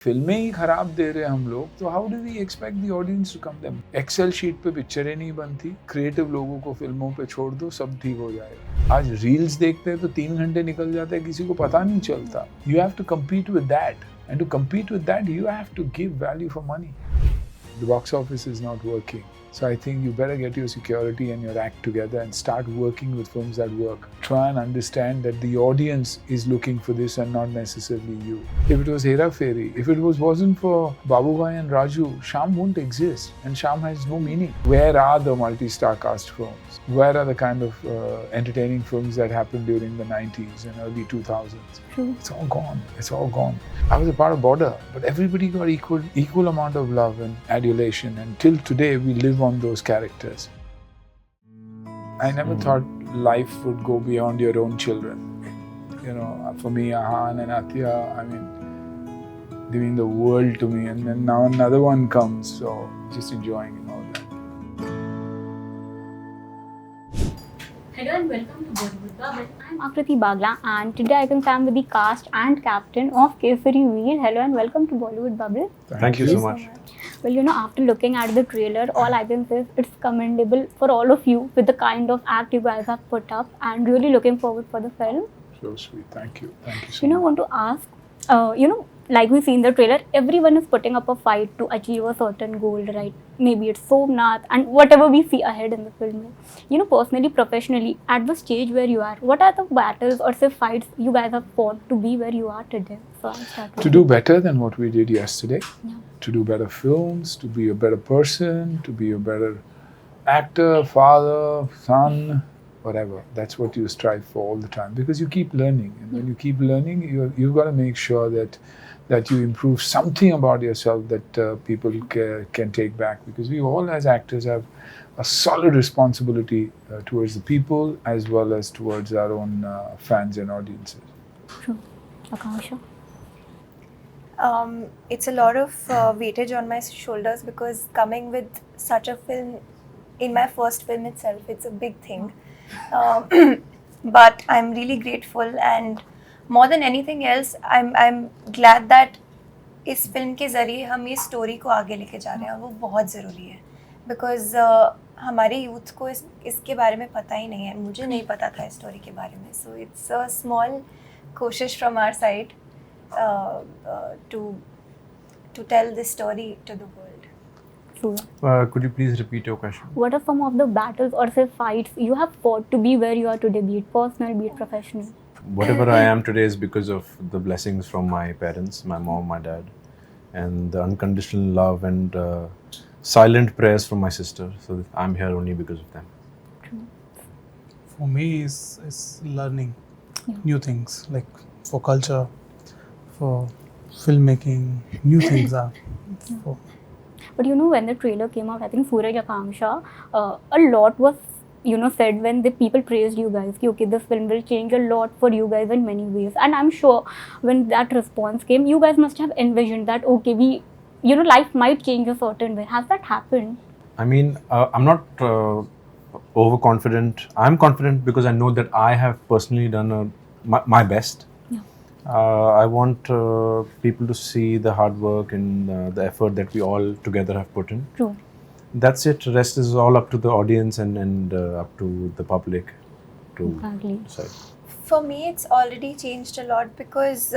फिल्में ही खराब दे रहे हैं हम लोग, तो how do we expect the audience to come them? Excel sheet पे पिक्चरें नहीं बनती, क्रिएटिव लोगों को फिल्मों पे छोड़ दो, सब ठीक हो जाएगा। आज रील्स देखते हैं तो 3 घंटे निकल जाते हैं, किसी को पता नहीं चलता। You have to compete with that, and to compete with that you have to give value for money. The box office is not working. So I think you better get your security and your act together and start working with films that work. Try and understand that the audience is looking for this and not necessarily you. If it was Hera Pheri, if it wasn't for Babu Bhai and Raju, Sham won't exist, and Sham has no meaning. Where are the multi-star cast films? Where are the kind of entertaining films that happened during the 90s and early 2000s? It's all gone. It's all gone. I was a part of Border, but everybody got equal amount of love and adulation, and till today we live on those characters. I never thought life would go beyond your own children. You know, for me, Ahan and Athiya, I mean, they mean the world to me, and then now another one comes, so just enjoying and all that. Hello and welcome to Bollywood Bubble. I'm Akriti Bagla and today I can stand with the cast and captain of Kesari Veer. Hello and welcome to Bollywood Bubble. Thank you so much. Well, you know, after looking at the trailer, all I can say is it's commendable for all of you with the kind of act you guys have put up and really looking forward for the film. So sweet. Thank you. Thank you so I much. want to ask, like we see in the trailer, everyone is putting up a fight to achieve a certain goal, right? Maybe it's Somnath and whatever we see ahead in the film. You know, personally, professionally, at the stage where you are, what are the battles or say fights you guys have fought to be where you are today? So I'll start with To do better than what we did yesterday, Yeah. to do better films, to be a better person, to be a better actor, father, son, whatever. That's what you strive for all the time because you keep learning. And when you keep learning, you've got to make sure that you improve something about yourself that people can take back, because we all as actors have a solid responsibility towards the people as well as towards our own fans and audiences. True. Akanksha? It's a lot of weightage on my shoulders because coming with such a film in my first film itself, it's a big thing. But I'm really grateful, and more than anything else, I'm glad that इस film के ज़रिए हम ये story को आगे लेके जा रहे हैं और वो बहुत ज़रूरी है बिकॉज हमारे यूथ को इसके बारे में पता ही नहीं है. मुझे नहीं पता था इस स्टोरी के बारे में. सो इट्स अ स्मॉल कोशिश from our side to tell this story to the world. True. Could you please repeat your question? What are some of the battles or say fights you have fought to be where you are today, be it personal, be it professional? Whatever I am today is because of the blessings from my parents, my mom, my dad, and the unconditional love and silent prayers from my sister. So I'm here only because of them. True. For me is learning new things, like for culture, for filmmaking, new things are for. But you know, when the trailer came out, I think Sooraj Akanksha, a lot was said when the people praised you guys. Okay, this film will change a lot for you guys in many ways. And I'm sure when that response came, you guys must have envisioned that okay, life might change a certain way. Has that happened? I mean, I'm not overconfident. I'm confident because I know that I have personally done my best. I want people to see the hard work and the effort that we all together have put in. True. That's it. Rest is all up to the audience and up to the public to Exactly. decide. For me, it's already changed a lot because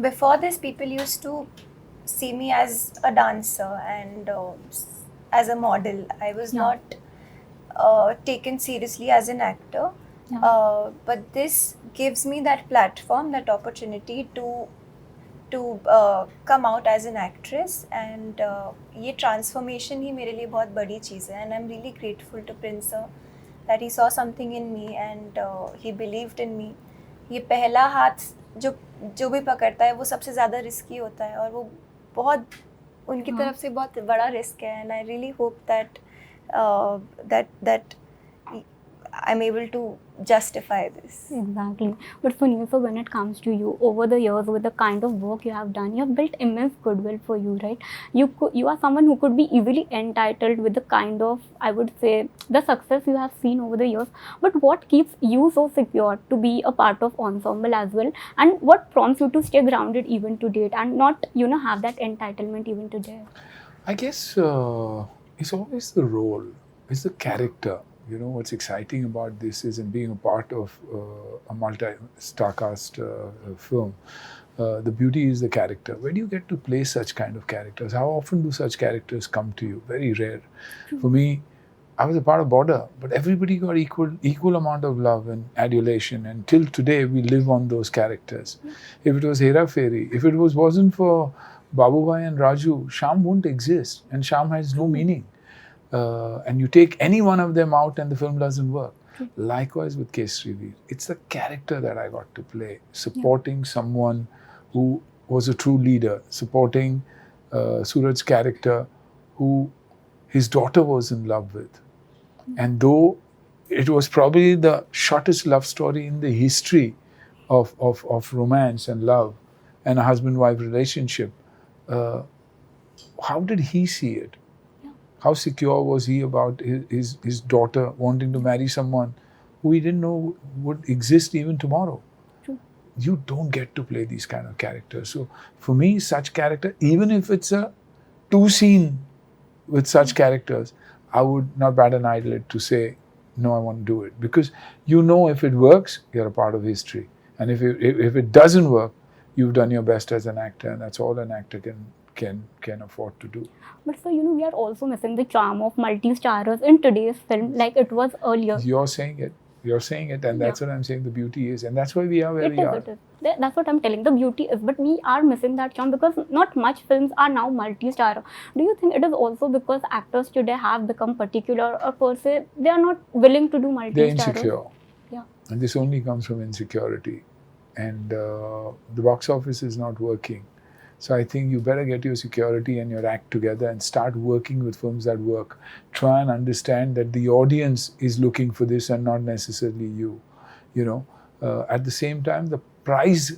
before this, people used to see me as a dancer and as a model. I was not taken seriously as an actor. But this gives me that platform, that opportunity to come out as an actress, and ये transformation ही मेरे लिए बहुत बड़ी चीज़ है. And I'm really grateful to Prince sir that he saw something in me and he believed in me. ये पहला हाथ जो भी पकड़ता है वो सबसे ज़्यादा रिस्की होता है और वो बहुत उनकी तरफ से बहुत बड़ा रिस्क है. And I really hope that I'm able to justify this. Exactly. But Sunil, so when it comes to you, over the years, with the kind of work you have done, you have built immense goodwill for you, right? You are someone who could be easily entitled with the kind of, I would say, the success you have seen over the years. But what keeps you so secure to be a part of ensemble as well? And what prompts you to stay grounded even to date and not, have that entitlement even today? I guess it's always the role, it's the character. What's exciting about this is in being a part of a multi-star cast film. The beauty is the character. Where do you get to play such kind of characters? How often do such characters come to you? Very rare. For me, I was a part of Border, but everybody got equal amount of love and adulation. And till today, we live on those characters. If it was Hera Pheri, if it wasn't for Babubhai and Raju, Sham wouldn't exist, and Sham has no meaning. And you take any one of them out and the film doesn't work. Likewise with Kesari Veer. It's the character that I got to play, supporting someone who was a true leader, supporting Suraj's character who his daughter was in love with. And though it was probably the shortest love story in the history of romance and love and a husband-wife relationship, how did he see it? How secure was he about his daughter wanting to marry someone who he didn't know would exist even tomorrow? True. You don't get to play these kind of characters. So for me, such character, even if it's a 2 scene with such characters, I would not bat an eyelid to say, no, I want to do it. Because if it works, you're a part of history. And if it doesn't work, you've done your best as an actor, and that's all an actor can afford to do. But so, we are also missing the charm of multi-starrers in today's film like it was earlier. You're saying it, and that's what I'm saying the beauty is, and that's why we are where we are. It is. That's what I'm telling. The beauty is, but we are missing that charm because not much films are now multi-star. Do you think it is also because actors today have become particular, or per se they are not willing to do multi-star? They're insecure. Yeah. And this only comes from insecurity, and the box office is not working. So I think you better get your security and your act together and start working with films that work. Try and understand that the audience is looking for this and not necessarily you. At the same time, the price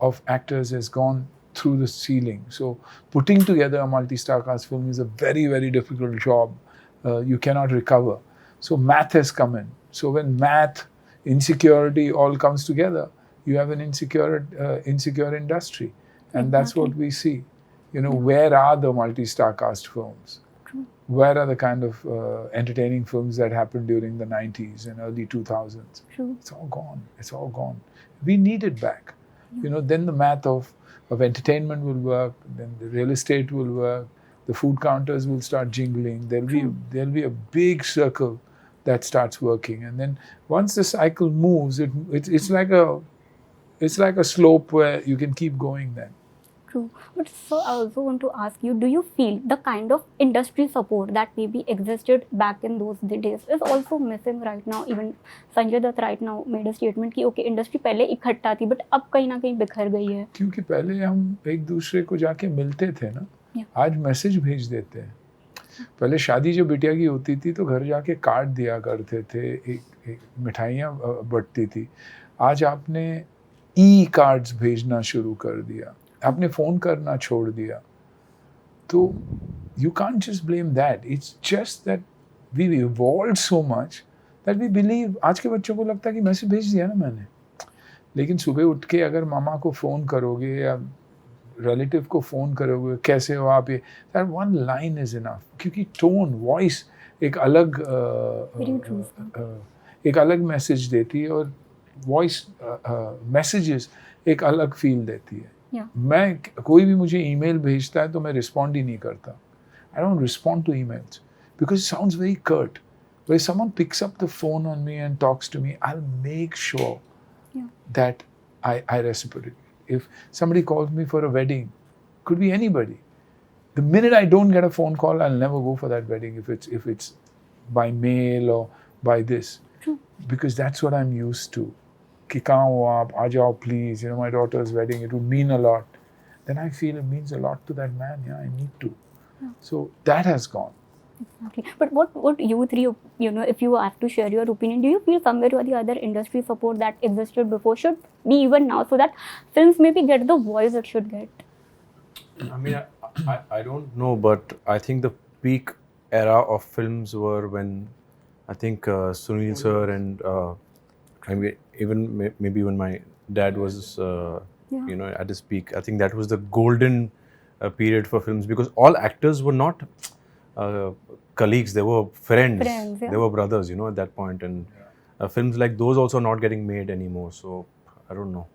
of actors has gone through the ceiling. So putting together a multi-star cast film is a very, very difficult job. You cannot recover. So math has come in. So when math, insecurity all comes together, you have an insecure industry. And that's what we see. Where are the multi-star cast films? True. Where are the kind of entertaining films that happened during the 90s and early 2000s? True. It's all gone. It's all gone. We need it back. Then the math of entertainment will work, then the real estate will work, the food counters will start jingling, there'll be a big circle that starts working. And then once the cycle moves, it's like a slope where you can keep going then. True. But so I also want to ask you, do you feel the kind of industry support that maybe existed back in those days is also missing right now? Even Sanjay Dutt right now made a statement कि okay, industry पहले इकट्ठा थी, but अब कहीं ना कहीं बिखर गई है. क्योंकि पहले हम एक दूसरे को जाके मिलते थे ना. आज मैसेज भेज देते हैं. पहले शादी जो बिटिया की होती थी तो घर जाके कार्ड दिया करते थे, एक मिठाइयाँ बंटती थी. आज आपने कार्ड्स भेजना शुरू कर दिया, आपने फ़ोन करना छोड़ दिया. तो you can't just blame that. It's just that we've evolved so much that we believe. आज के बच्चों को लगता है कि मैसेज भेज दिया ना मैंने. लेकिन सुबह उठ के अगर मामा को फ़ोन करोगे या रिलेटिव को फ़ोन करोगे, कैसे हो आप, ये that one line is enough. क्योंकि टोन, वॉइस एक अलग मैसेज देती है और वॉइस मैसेजेस एक अलग फील देती है. मैं कोई भी मुझे ईमेल भेजता है तो मैं रिस्पॉन्ड ही नहीं करता. I don't respond to emails because it sounds very curt. But if someone picks up the phone on me and talks to me, I'll make sure that I reciprocate. If somebody calls me for a wedding, could be anybody. The minute I don't get a phone call, I'll never go for that wedding if it's by mail or by this. True. Because that's what I'm used to. कि कहाँ हो आप, आ जाओ please, my daughter's wedding, it would mean a lot. Then I feel it means a lot to that man, I need to. So that has gone. Exactly. But what you three, if you have to share your opinion, do you feel somewhere or the other industry support that existed before should be even now, so that films maybe get the voice it should get? I mean, I don't know, but I think the peak era of films were when I think Sunil sir and I mean, even maybe when my dad was, Yeah. at his peak. I think that was the golden period for films because all actors were not uh, colleagues; they were friends. Friends, yeah. They were brothers, at that point. And films like those also not getting made anymore. So I don't know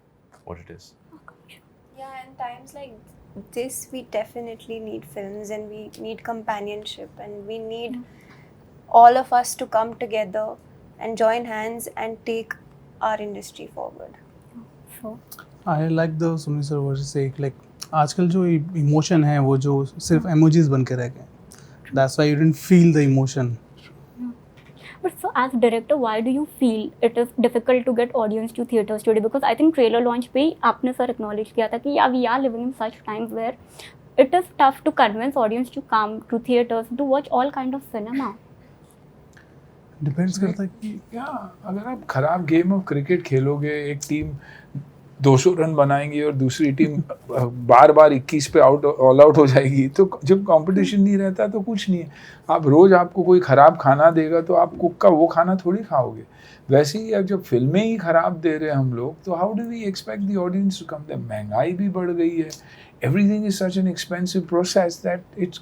what it is. Yeah, and times like this, we definitely need films and we need companionship and we need all of us to come together and join hands and take our industry forward. So I like the Sunil sir word से like आजकल जो emotion है वो जो सिर्फ emojis बन के रह गए. That's why you didn't feel the emotion. But so as director, why do you feel it is difficult to get audience to theaters today? Because I think trailer launch पे आपने सर acknowledge किया था कि yeah, we are living in such times where it is tough to convince audience to come to theaters to watch all kind of cinema. Depends करता है कि या अगर आप खराब गेम ऑफ क्रिकेट खेलोगे, एक टीम 200 रन बनाएंगी और दूसरी टीम बार बार 21 पे ऑल आउट हो जाएगी, तो जब कंपटीशन नहीं रहता तो कुछ नहीं है. आप रोज आपको कोई खराब खाना देगा तो आप कुक का वो खाना थोड़ी खाओगे. वैसे ही अब जब फिल्में ही खराब दे रहे हैं हम लोग, तो how do we expect the audience to come there? महंगाई भी बढ़ गई है, everything is such an expensive process that it's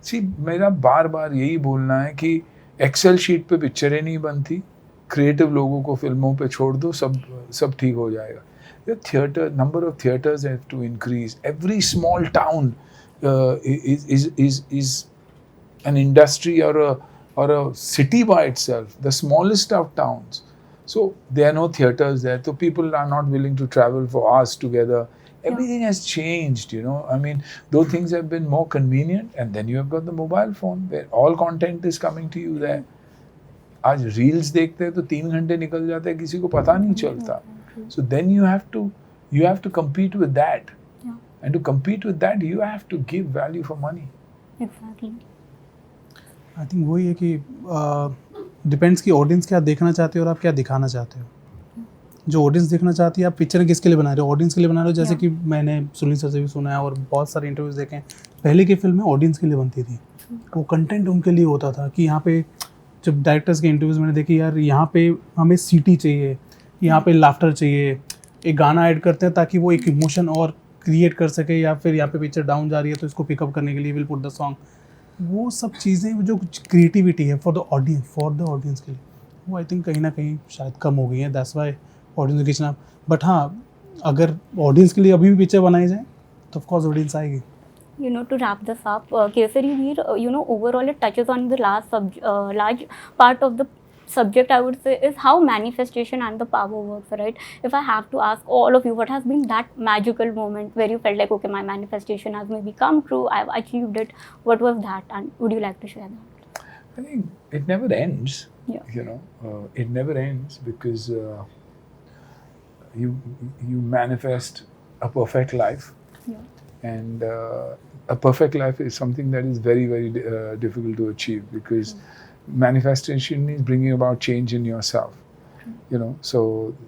see. मेरा बार बार यही बोलना है कि एक्सेल शीट पे पिक्चरें नहीं बनती, क्रिएटिव लोगों को फिल्मों पे छोड़ दो, सब ठीक हो जाएगा. The theater number of theaters have to increase. Every small town is an industry or a city by itself. The smallest of towns. So there are no theaters there. So people are not willing to travel for hours together. Everything has changed, I mean, those things have been more convenient, and then you have got the mobile phone where all content is coming to you there. आज reels देखते हैं तो 3 घंटे निकल जाते हैं, किसी को पता नहीं चलता. So then you have to compete with that. Yeah. And to compete with that, you have to give value for money. Exactly. I think वही है कि डिपेंड्स कि ऑडियंस क्या देखना चाहते हो और आप क्या दिखाना चाहते हो. जो ऑडियंस देखना चाहती है, आप पिक्चर किसके लिए बना रहे हो? ऑडियंस के लिए बना रहे हो. जैसे कि मैंने सुनील सर से भी सुना है और बहुत सारे इंटरव्यूज देखे हैं. पहले की फिल्में ऑडियंस के लिए बनती थी, वो कंटेंट उनके लिए होता था कि यहाँ पे जब डायरेक्टर्स के इंटरव्यूज़ मैंने देखी, यार यहाँ पे हमें सीटी चाहिए, यहाँ पे लाफ्टर चाहिए, एक गाना ऐड करते हैं ताकि वो एक इमोशन और क्रिएट कर सके, या फिर यहाँ पे पिक्चर डाउन जा रही है तो इसको पिकअप करने के लिए विल पुट द सॉन्ग. वो सब चीज़ें जो क्रिएटिविटी है फॉर द ऑडियंस के लिए, वो आई थिंक कहीं ना कहीं शायद कम हो गई है. दैट्स वाई ऑडियंस की खींचना. बट हाँ, अगर ऑडियंस के लिए अभी भी पिक्चर बनाई जाए तो ऑफकोर्स ऑडियंस आएगी. To wrap this up, Kesari Veer, overall it touches on the large part of the subject, I would say, is how manifestation and the power works, right? If I have to ask all of you, what has been that magical moment where you felt like, okay, my manifestation has maybe come true, I've achieved it. What was that? And would you like to share that? I think it never ends. Yeah. It never ends because you manifest a perfect life. Yeah. And a perfect life is something that is very, very difficult to achieve because manifestation means bringing about change in yourself. So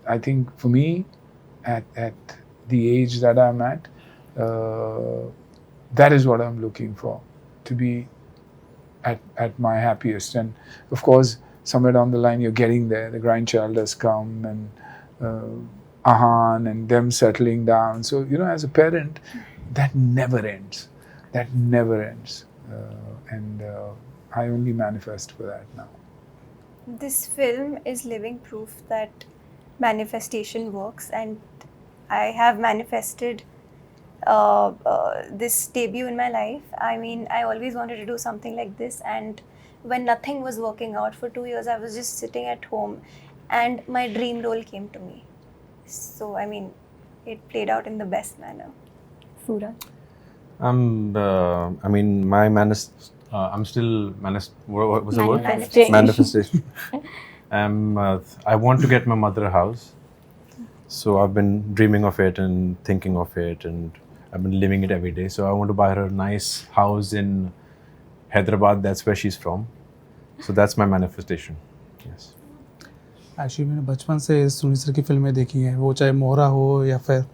I think for me, at the age that I'm at, that is what I'm looking for, to be at my happiest. And of course, somewhere down the line, you're getting there. The grandchild has come, and Ahan and them settling down. So, as a parent, that never ends. And I only manifest for that now. This film is living proof that manifestation works, and I have manifested this debut in my life. I mean, I always wanted to do something like this, and when nothing was working out for 2 years, I was just sitting at home and my dream role came to me. So, I mean, it played out in the best manner. Sooraj? I'm still what was the word? Manifesting. Manifestation. I want to get my mother a house. So I've been dreaming of it and thinking of it, and I've been living it every day. So I want to buy her a nice house in Hyderabad, that's where she's from. So that's my manifestation. Yes. Actually मैंने बचपन से Sunil sir की फिल्में देखी हैं, वो चाहे मोहरा हो या फिर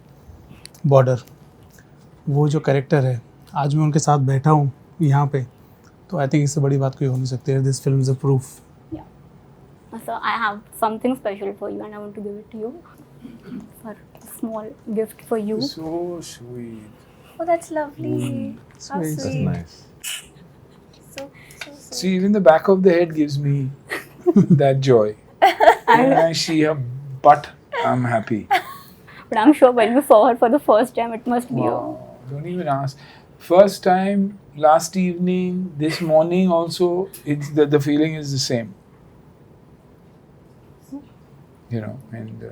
बॉर्डर, वो जो कैरेक्टर है, आज मैं उनके साथ बैठा हूँ यहाँ पे, तो आई थिंक इससे बड़ी बात कोई हो नहीं सकती है. This film is a proof. So I have something special for you, and I want to give it to you. For a small gift for you. So sweet. Oh, that's lovely. How Sweet. That's sweet. nice. So sweet. See, even the back of the head gives me that joy. When I see her butt, I'm happy. But I'm sure when you saw her for the first time, it must be Wow. Don't even ask. First time, last evening, this morning also, it's the feeling is the same. You know, and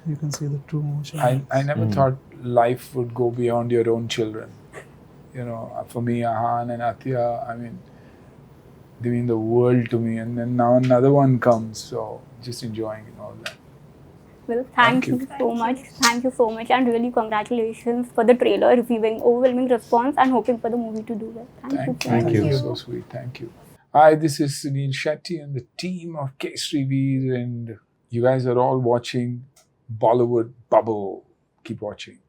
You can see the true emotion. I never thought life would go beyond your own children. You know, for me, Ahan and Athiya, I mean, they mean the world to me. And then now another one comes, so just enjoying and all that. Well, Thank thank you. you so much. Thank you so much, and really congratulations for the trailer receiving overwhelming response, and hoping for the movie to do well. Thank you. So Thank much. you. So sweet. Thank you. Hi, this is Suniel Shetty and the team of Kesari Veer, and you guys are all watching Bollywood Bubble. Keep watching.